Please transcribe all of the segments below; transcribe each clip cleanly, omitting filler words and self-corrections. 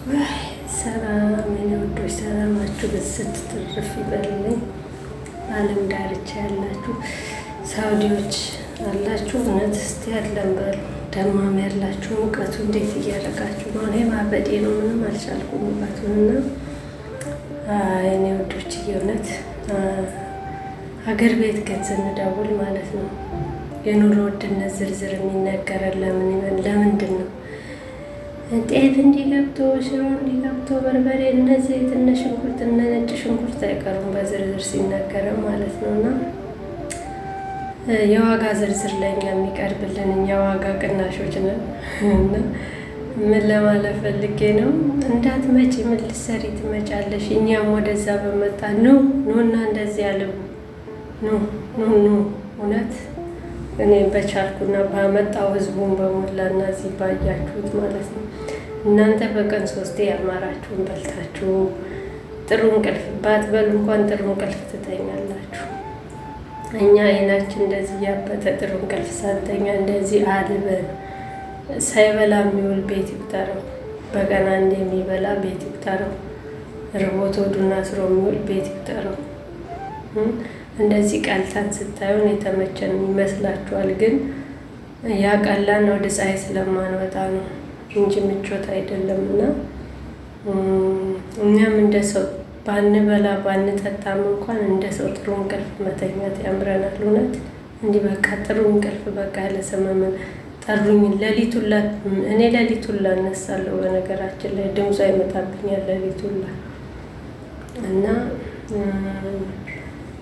ሰላም የኔ ወዶች፣ ሰላማችሁ ብዝት ትርፍ ይበልልኝ። በዓለም ዳርቻ ያላችሁ ሳውዲዎች አላችሁ፣ እውነት እስቲ ያለን በሉ። ደማም ያላችሁ ሙቀቱ እንዴት እያደረጋችሁ ነው? እኔ ማበዴ ነው፣ ምንም አልቻልኩም ሙቀቱንና የኔ ወዶች እውነት ሀገር ቤት ግን ስንደውል ማለት ነው የኑሮ ውድነት ዝርዝር የሚነገረን ለምንድን ነው? ጤፍ እንዲገብቶ ሽሮ እንዲገብቶ በርበሬ እነዚህ እነ ሽንኩርት እነ ነጭ ሽንኩርት አይቀሩም በዝርዝር ሲነገረው ማለት ነው። እና የዋጋ ዝርዝር ለእኛ የሚቀርብልን እኛ ዋጋ ቅናሾች ነን። እና ምን ለማለት ፈልጌ ነው፣ እንዳትመጪ ምን ልትሰሪ ትመጫለሽ? እኛም ወደዛ በመጣ ኑና እንደዚህ ያልቡ ኑ እውነት እኔ በቻልኩና ባመጣው ህዝቡን በሞላና እዚህ ባያችሁት ማለት ነው። እናንተ በቀን 3 ያማራችሁን በልታችሁ ጥሩ እንቅልፍ ባትበሉ እንኳን ጥሩ እንቅልፍ ትተኛላችሁ። እኛ አይናችን እንደዚህ ያበጠ ጥሩ እንቅልፍ ሳንተኛ እንደዚህ አልበን ሳይበላ የሚውል ቤት ይቁጠረው። በቀን አንድ የሚበላ ቤት ይቁጠረው። ርቦት ሆዱን አስሮ የሚውል ቤት ይቁጠረው። እንደዚህ ቀልተን ስታዩን የተመቸን ይመስላችኋል፣ ግን ያ ቀላን ወደ ፀሐይ ስለማንወጣ ነው እንጂ ምቾት አይደለም። እና እኛም እንደ ሰው ባንበላ ባንጠጣም እንኳን እንደ ሰው ጥሩ እንቅልፍ መተኛት ያምረናል። እውነት እንዲህ በቃ ጥሩ እንቅልፍ በቃ ያለሰመመን ጠሩኝ ሌሊቱላ እኔ ሌሊቱላ እነሳለሁ። በነገራችን ላይ ድምጿ ይመጣብኛል ሌሊቱላ። እና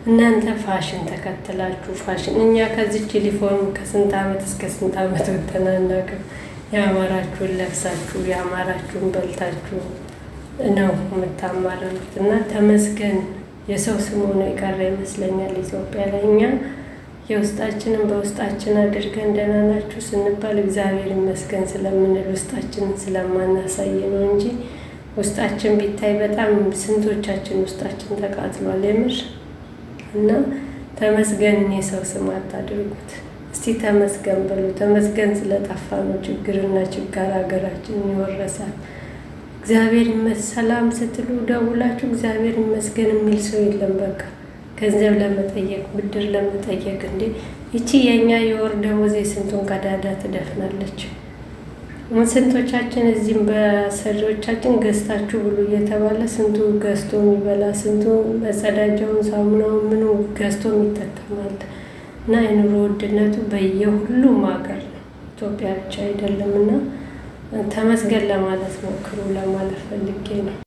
እናንተ ፋሽን ተከትላችሁ ፋሽን፣ እኛ ከዚች ዩኒፎርም ከስንት ዓመት እስከ ስንት ዓመት ወጥተን አናውቅም። ያማራችሁን ለብሳችሁ ያማራችሁን በልታችሁ ነው የምታማረሩት። እና ተመስገን የሰው ስሙ ነው የቀረ ይመስለኛል ኢትዮጵያ ላይ። እኛ የውስጣችንን በውስጣችን አድርገን ደህና ናችሁ ስንባል እግዚአብሔር ይመስገን ስለምንል ውስጣችንን ስለማናሳይ ነው እንጂ ውስጣችን ቢታይ በጣም ስንቶቻችን ውስጣችን ተቃጥሏል የምር። እና ተመስገን የሰው ስም አታድርጉት። እስቲ ተመስገን በሉ። ተመስገን ስለጠፋ ነው ችግርና ችጋር ሀገራችን ይወረሳል። እግዚአብሔር ሰላም ስትሉ ደውላችሁ እግዚአብሔር ይመስገን የሚል ሰው የለም። በቃ ገንዘብ ለመጠየቅ ብድር ለመጠየቅ እንዴ ይቺ የእኛ የወር ደሞዝ ስንቱን ቀዳዳ ትደፍናለች። ስንቶቻችን እዚህም በሰሪዎቻችን ገዝታችሁ ብሉ እየተባለ ስንቱ ገዝቶ የሚበላ ስንቱ መጸዳጃውን ሳሙናውን ምኑ ገዝቶ የሚጠቀማል። እና የኑሮ ውድነቱ በየሁሉም ሀገር ነው፣ ኢትዮጵያ ብቻ አይደለም። እና ተመስገን ለማለት ሞክሩ ለማለት ፈልጌ ነው።